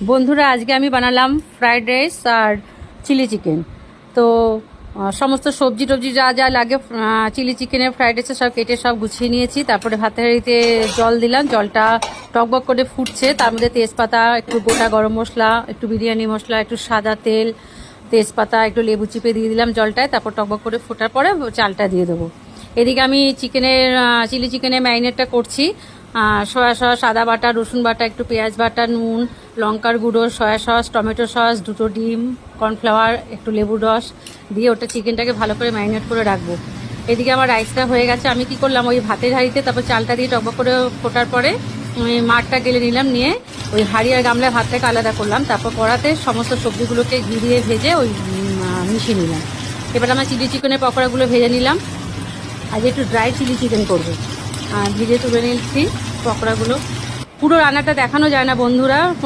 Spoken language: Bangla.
বন্ধুরা, আজকে আমি বানালাম ফ্রাইড রাইস আর চিলি চিকেন। তো সমস্ত সবজি টবজি যা যা লাগে চিলি চিকেনের ফ্রাইড রাইসে সব কেটে সব গুছিয়ে নিয়েছি। তারপরে ভাতের হাঁড়িতে জল দিলাম, জলটা টকবক করে ফুটছে। তার মধ্যে তেজপাতা, একটু গোটা গরম মশলা, একটু বিরিয়ানি মশলা, একটু সাদা তেল, তেজপাতা, একটু লেবু চিপে দিয়ে দিলাম জলটায়। তারপর টকবক করে ফোটার পরে চালটা দিয়ে দেবো। এদিকে আমি চিলি চিকেনের ম্যারিনেটটা করছি। সয়া সস, আদা বাটা, রসুন বাটা, একটু পেঁয়াজ বাটা, নুন, লঙ্কার গুঁড়ো, সয়া সস, টমেটো সস, দুটো ডিম, কর্নফ্লাওয়ার, একটু লেবুর রস দিয়ে ওটা চিকেনটাকে ভালো করে ম্যারিনেট করে রাখবো। এদিকে আমার রাইসটা হয়ে গেছে। আমি কি করলাম, ওই ভাতের হাঁড়িতে তারপর চালটা দিয়ে টকবক করে ফোটার পরে মাঠটা গেলে নিলাম, নিয়ে ওই হাঁড়ি আর গামলায় ভাতটাকে আলাদা করলাম। তারপর কড়াতে সমস্ত সবজিগুলোকে ঘি দিয়ে ভেজে ওই মিশিয়ে নিলাম। এবার আমার চিলি চিকেনের পকোড়াগুলো ভেজে নিলাম। আজ একটু ড্রাই চিলি চিকেন করবো। ভেজে তুলে নিচ্ছি পকোড়াগুলো। পুরো রান্নাটা দেখানো যায় না বন্ধুরা।